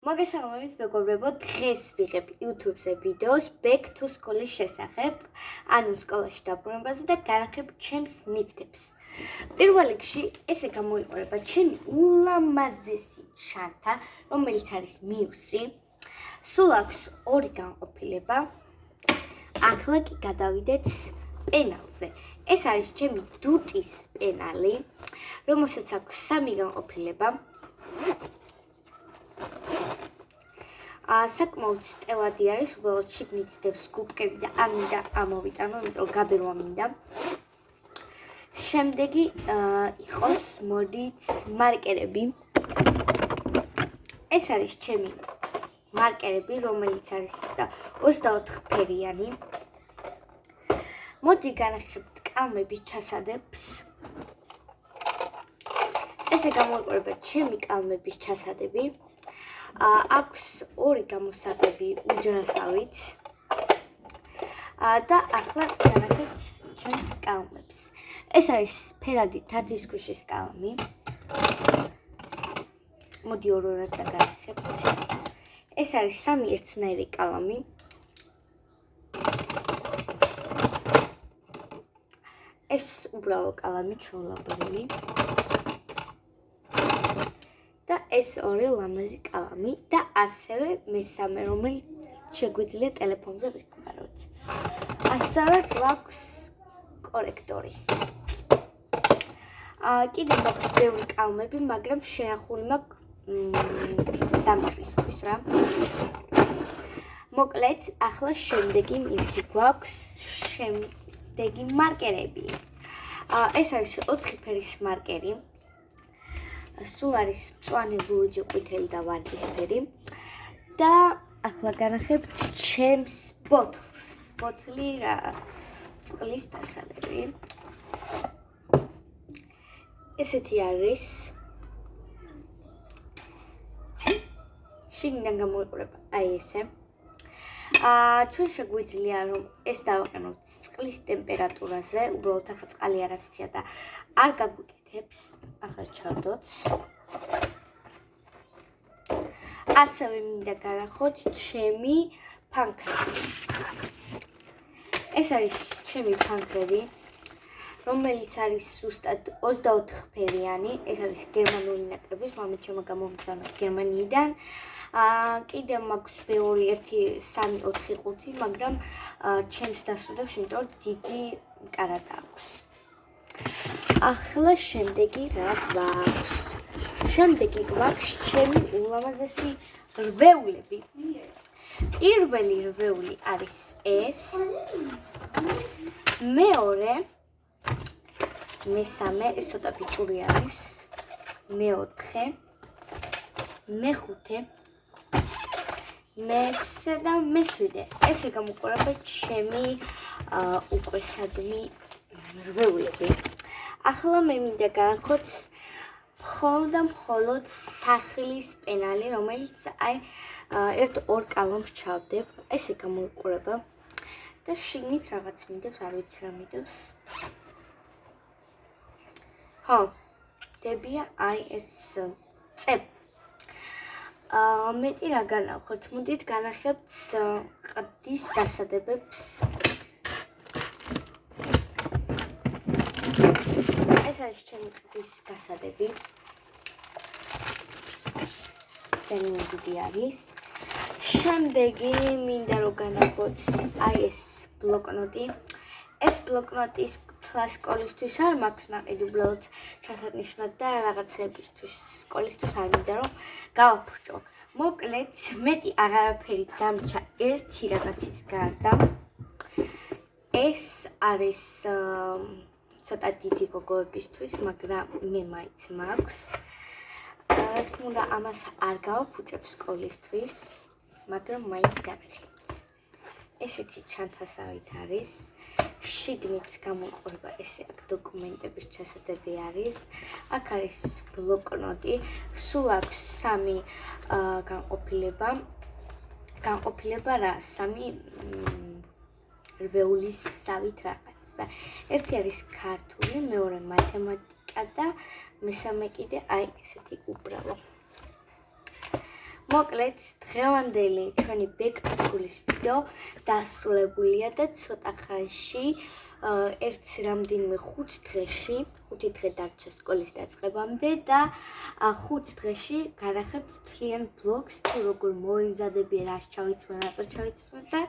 მოგესალმებით მეგობრებო, დღეს ვიღებ YouTube-ზე ვიდეოს back to school-ის შესახებ, ანუ სკოლაში დაბრუნებაზე და განახებ ჩემს ნიფთებს. პირველ რიგში ესე გამოიყურება ჩემი ულამაზესი ჩანთა, რომელიც არის მიუსი. სულ აქვს 2 განყოფილება. ახლა კი გადავიდეთ პენალზე. ეს არის ჩემი დუტის პენალი, რომელსაც აქვს 3 განყოფილება. საკმაოდ ტევადი არის, უბრალოდ შიგნით დევს გუბკები და ამინდა ამოვიტანო, იმიტომ რომ გაბერვა მინდა. შემდეგი იყოს მოდით მარკერები. ეს არის ჩემი მარკერები, რომელიც არის 24 ფერიანი. მოდი განახებთ კალმების ჩასადებს. ესე გამოიყურება ჩემი კალმების ჩასადები. აქვს 2 გამოსაღები უჯრასავით და ახლა განახებთ ჩემს კალმებს. ეს არის ფერადი თათისქვიშის კალმი. მოდი ორ-ორად დაგანახებთ. ეს არის 3 ერთნაირი კალამი. ეს უბრალო კალამი ჩვეულებრივი. და ეს 2 ლამაზი კალამი და ასევე მესამე, რომელიც შეგვიძლია ტელეფონზე ვიხმაროთ. ასევე გვაქვს კორექტორი. კიდევ მაქვს ბევრი კალმები, მაგრამ შეახული მაქვს ზამთრისთვის რა. მოკლედ, ახლა შემდეგი ნივთი გვაქვს, შემდეგი მარკერები. ეს არის 4 ფერის მარკერი. სულ არის მწვანე, ლურჯი, ყვითელი და ვარდისფერი. და ახლა განახებთ ჩემს ბოთლს. ბოთლი რა წყლის დასალევი. ესეთი არის. შიგნიდან გამოიყურება აი ესე. ჩვენ შეგვიძლია რომ ეს დავაყენოთ წყლის ტემპერატურაზე, უბრალოდ ახლა წყალი არასხია და არ გაგვიკეთებს. ახლა ჩავდოთ. ასევე მინდა განახოთ ჩემი ფანქრები. ეს არის ჩემი ფანქრები, რომელიც არის ზუსტად 24 ფერიანი. ეს არის გერმანული ნაკრების, მამით ჩემო გამომგზავნა გერმანიიდან. კიდევ მაქვს ბევრი 1, 3, 4, 5, მაგრამ ჩემს დასუდებს, იმიტომ რომ დიდი კარადა აქვს. ახლა შემდეგი რა გვაქვს? შემდეგი გვაქვს ჩემი ულამაზესი რვეულები. პირველი რვეული არის ეს. მეორე, მესამე, ეს ცოტა ბიჭური არის. მეოთხე, მეხუთე, მეექვსე და მეშვიდე. ესე გამოიყურება ჩემი უკვე სადმი რვეულები. ახლა მე მინდა განახოთ მხოლოდ სახლის პენალი, რომელიც აი 1-2 კალამს ჩავდებ. ესე გამოიყურება და შიგნით რაღაც მინდებს, არ ვიცი რა მინდებს. დებია აი ეს წებ. მეტი რა განახოთ? მოდით განახებთ ყდის დასადებებს. ეს არის ჩემი ყდის დასადები. ძალიან დიდი არის. შემდეგი მინდა რომ განახოთ აი ეს ბლოკნოტი. ეს ბლოკნოტის სკოლისთვის არ მაქვს ნაყიდი, უბრალოდ ჩასატნიშნად და რაღაცებისთვის სკოლისთვის არ მინდა რომ გავაფრჭო. მოკლედ, მეტი აღარაფერი დამჭა ერთი რაღაცის გარდა. ეს არის ცოტა დიდი გოგოებისთვის, მაგრამ მე მაინც მაქვს. რა თქმა უნდა, ამას არ გავაფუჭებ სკოლისთვის, მაგრამ მაინც განახებთ. ესეთი ჩანთასავით არის. შიგნით გამოიყურება ესე აქ დოკუმენტების ჩასადები არის. აქ არის ბლოკნოტი. სულ აქვს 3 განყოფილება. განყოფილება რა? 3 რვეულისავით რაღაცა. ერთი არის ქართული, მეორე მათემატიკა და მესამე კიდე აი ესეთი უბრალო. მოკლედ, დღევანდელი ჩვენი Back to School-ის ვიდეო დასრულებულია და ცოტა ხანში, ერთ რამდენიმე 5 დღეში, 5 დღე დარჩა სკოლის დაწყებამდე და 5 დღეში განახებთ მთლიან ბლოგს, თუ როგორ მოვიმზადები, რას ჩავიცვალე, რატო ჩავიცვალე და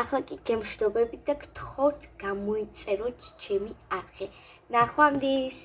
ახლა კი გემშვიდობებით და გთხოვთ გამოიწეროთ ჩემი არხი. ნახვამდის!